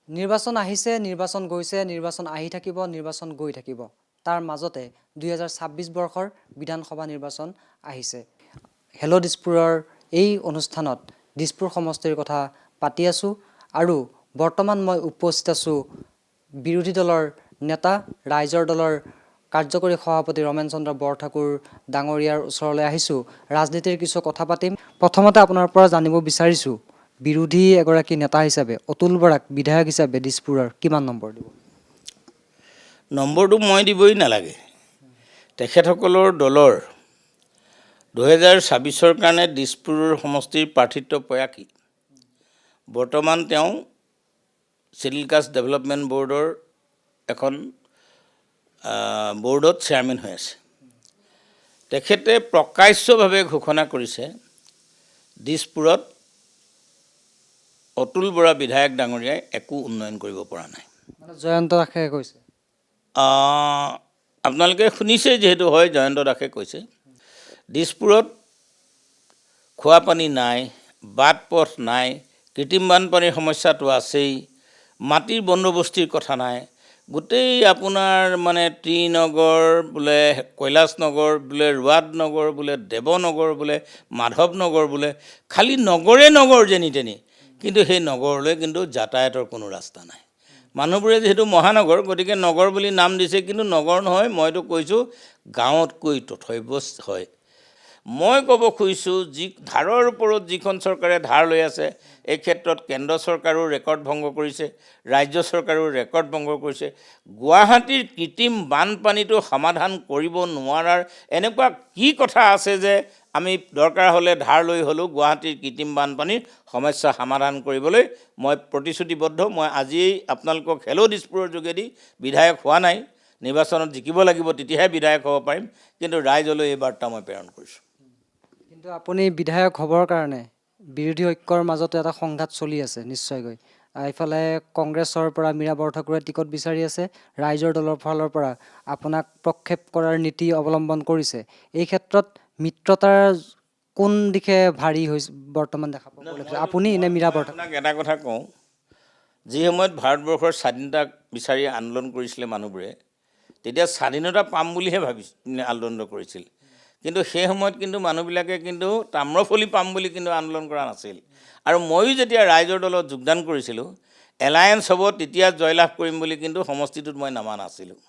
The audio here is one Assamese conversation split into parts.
নিৰ্বাচন আহিছে, নিৰ্বাচন গৈছে, নিৰ্বাচন আহি থাকিব, নিৰ্বাচন গৈ থাকিব। তাৰ মাজতে 2026 বৰ্ষৰ বিধানসভা নিৰ্বাচন আহিছে। হেল্ল' দিছপুৰৰ এই অনুষ্ঠানত দিছপুৰ সমষ্টিৰ কথা পাতি আছোঁ আৰু বৰ্তমান মই উপস্থিত আছোঁ বিৰোধী দলৰ নেতা, ৰাইজৰ দলৰ কাৰ্যকৰী সভাপতি ৰমেন চন্দ্ৰ বৰঠাকুৰ ডাঙৰীয়াৰ ওচৰলৈ আহিছোঁ। ৰাজনীতিৰ কিছু কথা পাতিম। প্ৰথমতে আপোনাৰ পৰা জানিব বিচাৰিছোঁ, বিৰোধী এগৰাকী নেতা হিচাপে অতুল বৰাক বিধায়ক হিচাপে দিছপুৰৰ কিমান নম্বৰ দিব? নম্বৰটো মই দিবই নালাগে। তেখেতসকলৰ দলৰ 2026ৰ কাৰণে দিছপুৰ সমষ্টিৰ প্ৰাৰ্থিত্ব প্ৰয়াসী। বৰ্তমান তেওঁ চিডিল কাষ্ট ডেভেলপমেণ্ট বৰ্ডৰ এখন বৰ্ডত চেয়াৰমেন হৈ আছে। তেখেতে প্ৰকাশ্যভাৱে ঘোষণা কৰিছে দিছপুৰত অতুল বৰা বিধায়ক ডাঙৰীয়াই একো উন্নয়ন কৰিব পৰা নাই। জয়ন্ত দাসে কৈছে। আপোনালোকে শুনিছে যিহেতু, হয়, জয়ন্ত দাসে কৈছে। দিছপুৰত খোৱা পানী নাই, বাট পথ নাই, কৃত্ৰিম বানপানীৰ সমস্যাটো আছেই, মাটিৰ বন্দবস্তিৰ কথা নাই। গোটেই আপোনাৰ মানে ত্ৰিনগৰ বোলে, কৈলাশ নগৰ বোলে, ৰোৱাদ নগৰ বোলে, দেৱনগৰ বোলে, মাধৱ নগৰ বোলে, খালি নগৰে নগৰ যেনি তেনি, কিন্তু সেই নগৰলৈ কিন্তু যাতায়াতৰ কোনো ৰাস্তা নাই। মানুহবোৰে যিহেতু মহানগৰ, গতিকে নগৰ বুলি নাম দিছে, কিন্তু নগৰ নহয়। মইতো কৈছোঁ গাঁৱতকৈ তথৈবচ হয়। মই ক'ব খুজিছোঁ, যি ধাৰৰ ওপৰত যিখন চৰকাৰে ধাৰ লৈ আছে, এই ক্ষেত্ৰত কেন্দ্ৰ চৰকাৰেও ৰেকৰ্ড ভংগ কৰিছে, ৰাজ্য চৰকাৰেও ৰেকৰ্ড ভংগ কৰিছে। গুৱাহাটীৰ কৃত্ৰিম বানপানীটো সমাধান কৰিব নোৱাৰাৰ এনেকুৱা কি কথা আছে যে আমি দৰকাৰ হ'লে ধাৰ লৈ হ'লেও গুৱাহাটীৰ কৃত্ৰিম বানপানীৰ সমস্যা সমাধান কৰিবলৈ মই প্ৰতিশ্ৰুতিবদ্ধ। মই আজিয়েই আপোনালোকক হেল্ল' দিছপুৰৰ যোগেদি বিধায়ক হোৱা নাই, নিৰ্বাচনত জিকিব লাগিব, তেতিয়াহে বিধায়ক হ'ব পাৰিম, কিন্তু ৰাইজলৈ এই বাৰ্তা মই প্ৰেৰণ কৰিছোঁ। কিন্তু আপুনি বিধায়ক হ'বৰ কাৰণে বিৰোধী ঐক্যৰ মাজতে এটা সংঘাত চলি আছে নিশ্চয়কৈ। ইফালে কংগ্ৰেছৰ পৰা মীৰা বৰঠাকুৰে টিকট বিচাৰি আছে, ৰাইজৰ দলৰ ফালৰ পৰা আপোনাক প্ৰক্ষেপ কৰাৰ নীতি অৱলম্বন কৰিছে। এই ক্ষেত্ৰত মিত্ৰতাৰ কোন দিশে ভাৰী হৈছে বৰ্তমান দেখা পাব, আপুনি নে মীৰা বৰঠাকুৰ? আপোনাক এটা কথা কওঁ, যি সময়ত ভাৰতবৰ্ষৰ স্বাধীনতা বিচাৰি আন্দোলন কৰিছিলে মানুহবোৰে, তেতিয়া স্বাধীনতা পাম বুলিহে আন্দোলন কৰিছিল। কিন্তু সেই সময়ত কিন্তু মানুহবিলাকে কিন্তু তাম্ৰফলি পাম বুলি কিন্তু আন্দোলন কৰা নাছিল। আৰু ময়ো যেতিয়া ৰাইজৰ দলত যোগদান কৰিছিলোঁ, এলায়েন্স হ'ব তেতিয়া জয়লাভ কৰিম বুলি কিন্তু সমষ্টিটোত মই নামা নাছিলোঁ।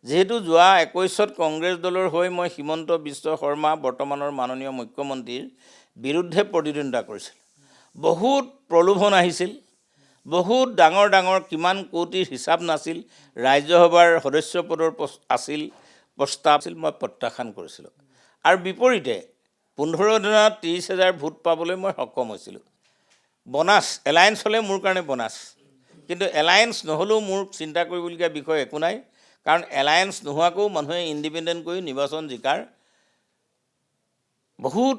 যিহেতু যোৱা 21ত কংগ্ৰেছ দলৰ হৈ মই হিমন্ত বিশ্ব শৰ্মা বৰ্তমানৰ মাননীয় মুখ্যমন্ত্ৰীৰ বিৰুদ্ধে প্ৰতিদ্বন্দ্বিতা কৰিছিলোঁ। বহুত প্ৰলোভন আহিছিল, বহুত ডাঙৰ ডাঙৰ কিমান কোটিৰ হিচাপ নাছিল, ৰাজ্যসভাৰ সদস্য পদৰ আছিল, প্ৰস্তাৱ আছিল, মই প্ৰত্যাখ্যান কৰিছিলোঁ। আৰু বিপৰীতে 15 দিনত 30,000 ভোট পাবলৈ মই সক্ষম হৈছিলোঁ। বনাছ এলায়েন্স হ'লে মোৰ কাৰণে বনাছ, কিন্তু এলায়েন্স নহ'লেও মোৰ চিন্তা কৰিবলগীয়া বিষয় একো নাই, কাৰণ এলায়েন্স নোহোৱাকৈও মানুহে ইণ্ডিপেণ্ডেণ্ট কৰি নিৰ্বাচন জিকাৰ বহুত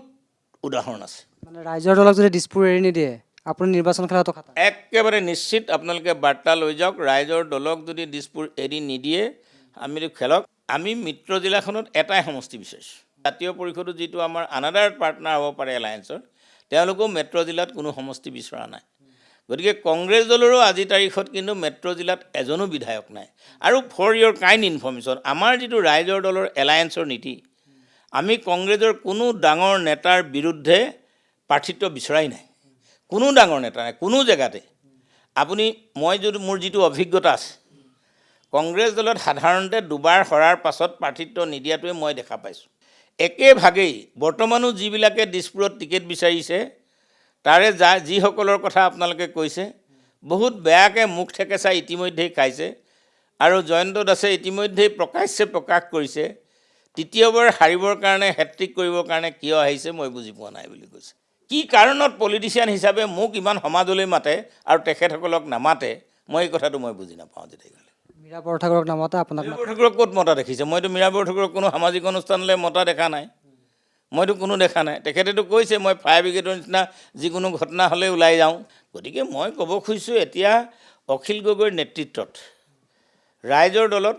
উদাহৰণ আছে। মানে ৰাইজৰ দলক যদি দিছপুৰ এৰি নিদিয়ে আপুনি নিৰ্বাচন খেলাটো খাতা? একেবাৰে নিশ্চিত। আপোনালোকে বাৰ্তা লৈ যাওক, ৰাইজৰ দলক যদি দিছপুৰ এৰি নিদিয়ে আমিতো খেলক। আমি মিত্ৰ জিলাখনত এটাই সমষ্টি বিচাৰিছোঁ। জাতীয় পৰিষদো যিটো আমাৰ আনাডাৰ পাৰ্টনাৰ হ'ব পাৰে এলায়েন্সৰ, তেওঁলোকেও মেট্ৰ' জিলাত কোনো সমষ্টি বিচৰা নাই। গতিকে কংগ্ৰেছ দলৰো আজিৰ তাৰিখত কিন্তু মেট্ৰ' জিলাত এজনো বিধায়ক নাই। আৰু ফৰ ইয়ৰ কাইণ্ড ইনফৰ্মেশ্যন, আমাৰ যিটো ৰাইজৰ দলৰ এলায়েন্সৰ নীতি, আমি কংগ্ৰেছৰ কোনো ডাঙৰ নেতাৰ বিৰুদ্ধে প্ৰাৰ্থিত্ব বিচৰাই নাই, কোনো ডাঙৰ নেতা নাই কোনো জেগাতে। আপুনি মোৰ যিটো অভিজ্ঞতা আছে, কংগ্ৰেছ দলত সাধাৰণতে দুবাৰ হৰাৰ পাছত প্ৰাৰ্থিত্ব নিদিয়াটোৱে মই দেখা পাইছোঁ। একেভাগেই বৰ্তমানো যিবিলাকে দিছপুৰত টিকেট বিচাৰিছে, তাৰে যিসকলৰ কথা আপোনালোকে কৈছে, বহুত বেয়াকৈ মুখ ঠেকেচা ইতিমধ্যেই খাইছে। আৰু জয়ন্ত দাসে ইতিমধ্যেই প্ৰকাশ্যে প্ৰকাশ কৰিছে, তৃতীয়বাৰ হাৰিবৰ কাৰণে হেট্ৰিক কৰিবৰ কাৰণে কিয় আহিছে মই বুজি পোৱা নাই বুলি কৈছে। কি কাৰণত পলিটিচিয়ান হিচাপে মোক ইমান সমাজলৈ মাতে আৰু তেখেতসকলক নামাতে, মই এই কথাটো মই বুজি নাপাওঁ। তেতিয়াহ'লে মীৰা বৰঠাকুৰক নামাতে আপোনাক? মীৰা বৰঠাকুৰক ক'ত মতা দেখিছে? মইতো মীৰা বৰঠাকুৰক কোনো সামাজিক অনুষ্ঠানলৈ মতা দেখা নাই, মইতো কোনো দেখা নাই। তেখেতেতো কৈছে মই ফায়াৰ ব্ৰিগেডৰ নিচিনা যিকোনো ঘটনা হ'লে ওলাই যাওঁ। গতিকে মই ক'ব খুজিছোঁ, এতিয়া অখিল গগৈৰ নেতৃত্বত ৰাইজৰ দলত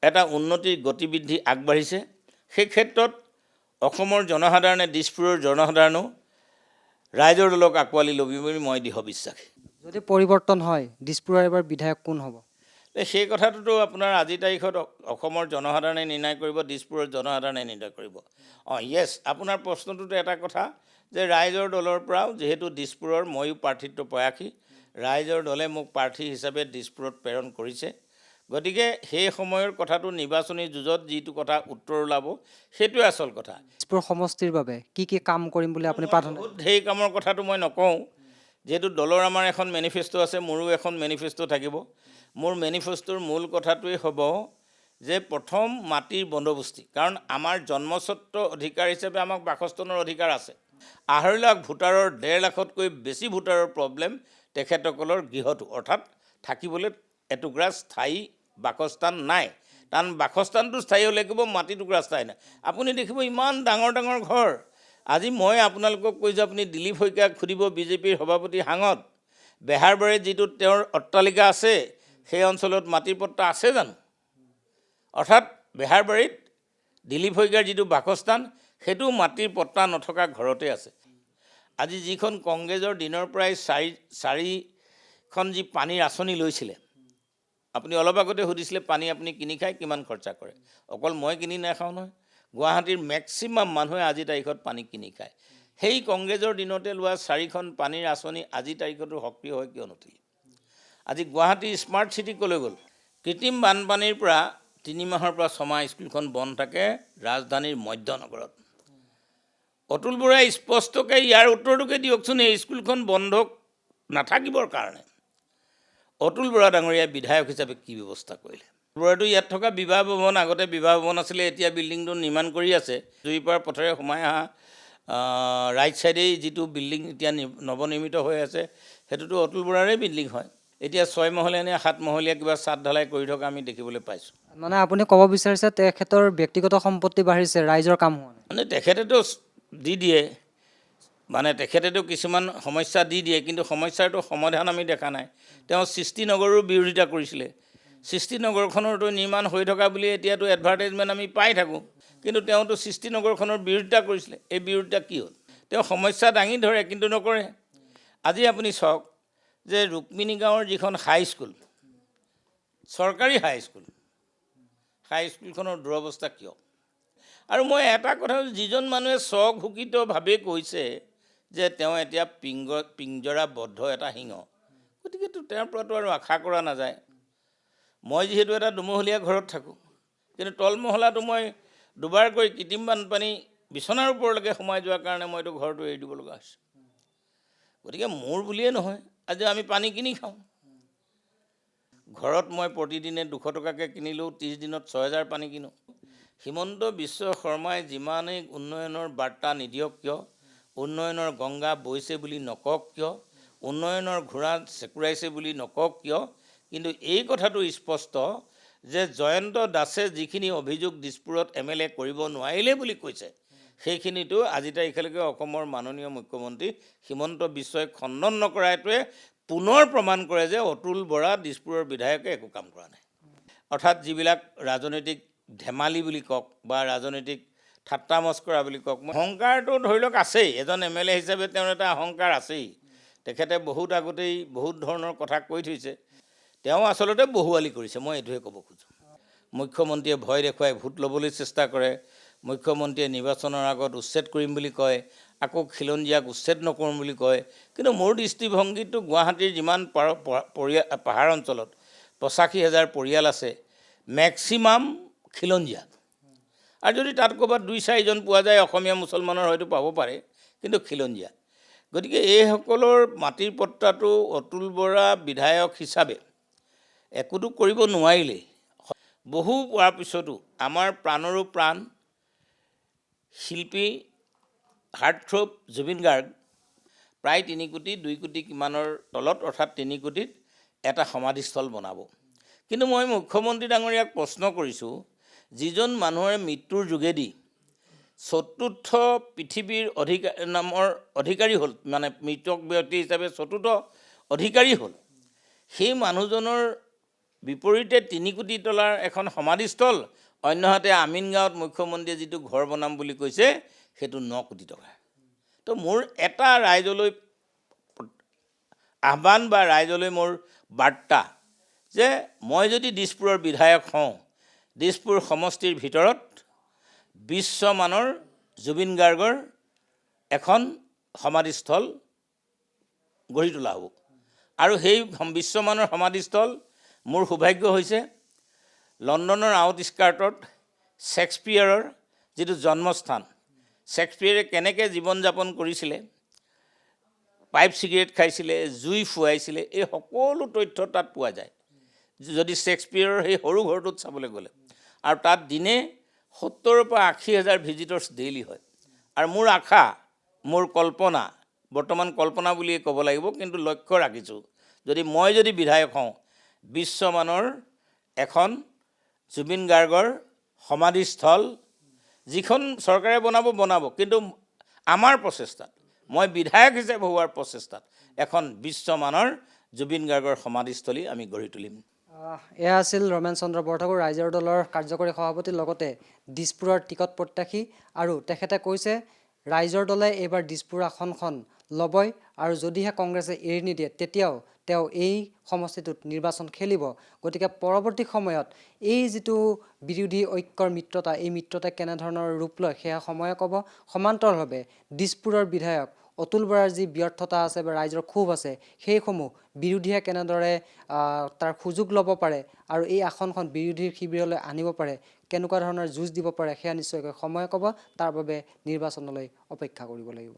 এটা উন্নতিৰ গতিবৃদ্ধি আগবাঢ়িছে। সেই ক্ষেত্ৰত অসমৰ জনসাধাৰণে, দিছপুৰৰ জনসাধাৰণেও ৰাইজৰ দলক আঁকোৱালি ল'ব বুলি মই দৃঢ় বিশ্বাসী। যদি পৰিৱৰ্তন হয় দিছপুৰৰ এবাৰ বিধায়ক কোন হ'ব? সেই কথাটোতো আপোনাৰ আজিৰ তাৰিখত অসমৰ জনসাধাৰণে নিৰ্ণয় কৰিব, দিছপুৰৰ জনসাধাৰণে নিৰ্ণয় কৰিব। য়েছ, আপোনাৰ প্ৰশ্নটোতো এটা কথা যে ৰাইজৰ দলৰ পৰাও যিহেতু দিছপুৰৰ ময়ো প্ৰাৰ্থিত্ব প্ৰয়াসী, ৰাইজৰ দলে মোক প্ৰাৰ্থী হিচাপে দিছপুৰত প্ৰেৰণ কৰিছে। গতিকে সেই সময়ৰ কথাটো নিৰ্বাচনী যুঁজত যিটো কথা উত্তৰ ওলাব সেইটোৱে আচল কথা। দিছপুৰ সমষ্টিৰ বাবে কি কাম কৰিম বুলি আপুনি প্ৰাৰ্থনা? বহুত সেই কামৰ কথাটো মই নকওঁ, যিহেতু দলৰ আমাৰ এখন মেনিফেষ্টো আছে, মোৰো এখন মেনিফেষ্টো থাকিব। মোৰ মেনিফেষ্টোৰ মূল কথাটোৱেই হ'ব যে প্ৰথম মাটিৰ বন্দোবস্তি, কাৰণ আমাৰ জন্মস্বত্ব অধিকাৰ হিচাপে আমাক বাসস্থানৰ অধিকাৰ আছে। 2.5 লাখ ভোটাৰৰ 1.5 লাখতকৈ বেছি ভোটাৰৰ প্ৰব্লেম তেখেতসকলৰ গৃহটো, অৰ্থাৎ থাকিবলৈ এটুকুৰা স্থায়ী বাসস্থান নাই। কাৰণ বাসস্থানটো স্থায়ী হ'লে লাগিব, মাটি টুকুৰা স্থায়ী নাই। আপুনি দেখিব ইমান ডাঙৰ ডাঙৰ ঘৰ। আজি মই আপোনালোকক কৈছোঁ, আপুনি দিলীপ শইকীয়াক সুধিব, বিজেপিৰ সভাপতি সাঙত বেহাৰবাৰীত যিটো তেওঁৰ অট্টালিকা আছে, সেই অঞ্চলত মাটিৰ পট্টা আছে জানো? অৰ্থাৎ বেহাৰবাৰীত দিলীপ শইকীয়াৰ যিটো বাসস্থান সেইটো মাটিৰ পট্টা নথকা ঘৰতে আছে। আজি যিখন কংগ্ৰেছৰ দিনৰ পৰাই চাৰিখন যি পানীৰ আঁচনি লৈছিলে, আপুনি অলপ আগতে সুধিছিলে পানী আপুনি কিনি খায় কিমান খৰচা কৰে। অকল মই কিনি নাখাওঁ নহয়, গুৱাহাটীৰ মেক্সিমাম মানুহে আজিৰ তাৰিখত পানী কিনি খায়। সেই কংগ্ৰেছৰ দিনতে লোৱা 4খন পানীৰ আঁচনি আজিৰ তাৰিখতো সক্ৰিয় হৈ কিয় নুঠিলে? আজি গুৱাহাটী স্মাৰ্ট চিটি ক'লৈ গ'ল? কৃত্ৰিম বানপানীৰ পৰা 3 মাহৰ পৰা 6 মাহ স্কুলখন বন্ধ থাকে ৰাজধানীৰ মধ্যনগৰত। অতুল বৰাই স্পষ্টকৈ ইয়াৰ উত্তৰটোকে দিয়কচোন, এই স্কুলখন বন্ধ নাথাকিবৰ কাৰণে অতুল বৰা ডাঙৰীয়াই বিধায়ক হিচাপে কি ব্যৱস্থা কৰিলে? বৰাটো ইয়াত থকা বিবাহ ভৱন, আগতে বিবাহ ভৱন আছিলে, এতিয়া বিল্ডিংটো নিৰ্মাণ কৰি আছে। জুইপাৰ পথেৰে সোমাই অহা ৰাইট ছাইডেই যিটো বিল্ডিং এতিয়া নৱনিৰ্মিত হৈ আছে সেইটোতো অতুল বৰাৰে বিল্ডিং হয়। এতিয়া 6 মহলীয়া নে 7 মহলীয়া কিবা ছাদ ঢালাই কৰি থকা আমি দেখিবলৈ পাইছোঁ। মানে আপুনি ক'ব বিচাৰিছে তেখেতৰ ব্যক্তিগত সম্পত্তি বাঢ়িছে, ৰাইজৰ কাম হোৱা নাই? মানে তেখেতেতো দি দিয়ে, মানে তেখেতেতো কিছুমান সমস্যা দি দিয়ে, কিন্তু সমস্যাৰটো সমাধান আমি দেখা নাই। তেওঁ সৃষ্টিনগৰো বিৰোধিতা কৰিছিলে। সৃষ্টিনগৰখনৰতো নিৰ্মাণ হৈ থকা বুলি এতিয়াতো এডভাৰটাইজমেণ্ট আমি পাই থাকোঁ, কিন্তু তেওঁতো সৃষ্টিনগৰখনৰ বিৰোধিতা কৰিছিলে। এই বিৰোধিতা কি হ'ল? তেওঁ সমস্যা দাঙি ধৰে কিন্তু নকৰে। আজি আপুনি চাওক যে ৰুক্মিণী গাঁৱৰ যিখন হাইস্কুল, চৰকাৰী হাইস্কুলখনৰ দুৰৱস্থা কিয়? আৰু মই এটা কথা, যিজন মানুহে স্বঘোষিতভাৱে কৈছে যে তেওঁ এতিয়া পিঞ্জৰাবদ্ধ এটা সিংহ, গতিকেতো তেওঁৰ পৰাতো আৰু আশা কৰা নাযায়। মই যিহেতু এটা দুমহলীয়া ঘৰত থাকোঁ, কিন্তু তলমহলাটো মই দুবাৰকৈ কৃত্ৰিম বানপানী বিচনাৰ ওপৰলৈকে সোমাই যোৱাৰ কাৰণে মইতো ঘৰটো এৰি দিব লগা হৈছে। গতিকে মোৰ বুলিয়ে নহয়, আজি আমি পানী কিনি খাওঁ। ঘৰত মই প্ৰতিদিনে 200 টকাকৈ কিনিলেও 30 দিনত 6000 পানী কিনো। হিমন্ত বিশ্ব শৰ্মাই যিমানেই উন্নয়নৰ বাৰ্তা নিদিয়ক কিয়, উন্নয়নৰ গংগা বৈছে বুলি নকওক কিয়, উন্নয়নৰ ঘোঁৰা চেকুৰাইছে বুলি নকওক কিয়, কিন্তু এই কথাটো স্পষ্ট যে জয়ন্ত দাসে যিখিনি অভিযোগ দিছপুৰত MLA কৰিব নোৱাৰিলে বুলি কৈছে, সেইখিনিতো আজি তাৰিখলৈকে অসমৰ মাননীয় মুখ্যমন্ত্ৰী হিমন্ত বিশ্বই খণ্ডন নকৰাটোৱে পুনৰ প্ৰমাণ কৰে যে অতুল বৰা দিছপুৰৰ বিধায়কে একো কাম কৰা নাই। অৰ্থাৎ যিবিলাক ৰাজনৈতিক ধেমালি বুলি কওক বা ৰাজনৈতিক ঠাট্টা মস্কৰা বুলি কওক, অহংকাৰটো ধৰি লওক আছেই, এজন MLA হিচাপে তেওঁৰ এটা অহংকাৰ আছেই। তেখেতে বহুত আগতেই বহুত ধৰণৰ কথা কৈ থৈছে। তেওঁ আচলতে বহুৱালি কৰিছে, মই এইটোৱে ক'ব খোজোঁ। মুখ্যমন্ত্ৰীয়ে ভয় দেখুৱাই ভোট ল'বলৈ চেষ্টা কৰে, মুখ্যমন্ত্ৰীয়ে নিৰ্বাচনৰ আগত উচ্ছেদ কৰিম বুলি কয়, আকৌ খিলঞ্জীয়াক উচ্ছেদ নকৰোঁ বুলি কয়। কিন্তু মোৰ দৃষ্টিভংগীটো গুৱাহাটীৰ যিমান পাহাৰ অঞ্চলত 85,000 পৰিয়াল আছে, মেক্সিমাম খিলঞ্জীয়া। আৰু যদি তাত ক'ৰবাত 2-4জন পোৱা যায় অসমীয়া মুছলমানৰ হয়তো পাব পাৰে, কিন্তু খিলঞ্জীয়া। গতিকে এইসকলৰ মাটিৰ পট্টাটো অতুল বৰা বিধায়ক হিচাপে একোটো কৰিব নোৱাৰিলেই। বহু পোৱাৰ পিছতো আমাৰ প্ৰাণৰো প্ৰাণ শিল্পী হাৰ্টথ্ৰব জুবিন গাৰ্গ প্ৰায় 3 কোটি 2 কোটি কিমানৰ তলত, অৰ্থাৎ 3 কোটিত এটা সমাধিস্থল বনাব। কিন্তু মই মুখ্যমন্ত্ৰী ডাঙৰীয়াক প্ৰশ্ন কৰিছোঁ, যিজন মানুহৰ মৃত্যুৰ যোগেদি 4ৰ্থ পৃথিৱীৰ নামৰ অধিকাৰী হ'ল, মানে মৃতক ব্যক্তি হিচাপে 4ৰ্থ অধিকাৰী হ'ল, সেই মানুহজনৰ বিপৰীতে 3 কোটি টকাৰ এখন সমাধিস্থল, অন্যহাতে আমিনগাঁৱত মুখ্যমন্ত্ৰীয়ে যিটো ঘৰ বনাম বুলি কৈছে সেইটো 9 কোটি টকা। তো মোৰ এটা ৰাইজলৈ আহ্বান বা ৰাইজলৈ মোৰ বাৰ্তা যে মই যদি দিছপুৰৰ বিধায়ক হওঁ, দিছপুৰ সমষ্টিৰ ভিতৰত বিশ্বমানৰ জুবিন গাৰ্গৰ এখন সমাধিস্থল গঢ়ি তোলা হ'ব। আৰু সেই বিশ্বমানৰ সমাধিস্থল মোৰ সৌভাগ্য হৈছে লণ্ডনৰ আউটস্কাৰ্টত শ্বেক্সপিয়াৰৰ যিটো জন্মস্থান, শ্বেক্সপিয়াৰে কেনেকৈ জীৱন যাপন কৰিছিলে, পাইপ চিগাৰেট খাইছিলে, জুই ফুৱাইছিলে, এই সকলো তথ্য তাত পোৱা যায় যদি শ্বেক্সপিয়াৰৰ সেই সৰু ঘৰটোত চাবলৈ গ'লে। আৰু তাত দিনে 70,000 পৰা 80,000 ভিজিটৰ্ছ ডেইলি হয়। আৰু মোৰ আশা, মোৰ কল্পনা, বৰ্তমান কল্পনা বুলিয়ে ক'ব লাগিব, কিন্তু লক্ষ্য ৰাখিছোঁ যদি মই বিধায়ক হওঁ, বিশ্বমানৰ এখন জুবিন গাৰ্গৰ সমাধিস্থল যিখন চৰকাৰে বনাব, কিন্তু আমাৰ প্ৰচেষ্টাত, মই বিধায়ক হিচাপে হোৱাৰ প্ৰচেষ্টাত এখন বিশ্বমানৰ জুবিন গাৰ্গৰ সমাধিস্থলী আমি গঢ়ি তুলিম। এয়া আছিল ৰমেন চন্দ্ৰ বৰঠাকুৰ, ৰাইজৰ দলৰ কাৰ্যকৰী সভাপতিৰ লগতে দিছপুৰৰ টিকট প্ৰত্যাশী। আৰু তেখেতে কৈছে ৰাইজৰ দলে এইবাৰ দিছপুৰ আসনখন ল'বই, আৰু যদিহে কংগ্ৰেছে এৰি নিদিয়ে তেতিয়াও তেওঁ এই সমষ্টিটোত নিৰ্বাচন খেলিব। গতিকে পৰৱৰ্তী সময়ত এই যিটো বিৰোধী ঐক্যৰ মিত্ৰতা, এই মিত্ৰতাই কেনেধৰণৰ ৰূপ লয় সেয়া সময়ে ক'ব। সমান্তৰালভাৱে দিছপুৰৰ বিধায়ক অতুল বৰাৰ যি ব্যৰ্থতা আছে বা ৰাইজৰ ক্ষোভ আছে, সেইসমূহ বিৰোধীয়ে কেনেদৰে তাৰ সুযোগ ল'ব পাৰে আৰু এই আসনখন বিৰোধীৰ শিবিৰলৈ আনিব পাৰে, কেনেকুৱা ধৰণৰ যুঁজ দিব পাৰে, সেয়া নিশ্চয়কৈ সময়ে ক'ব। তাৰ বাবে নিৰ্বাচনলৈ অপেক্ষা কৰিব লাগিব।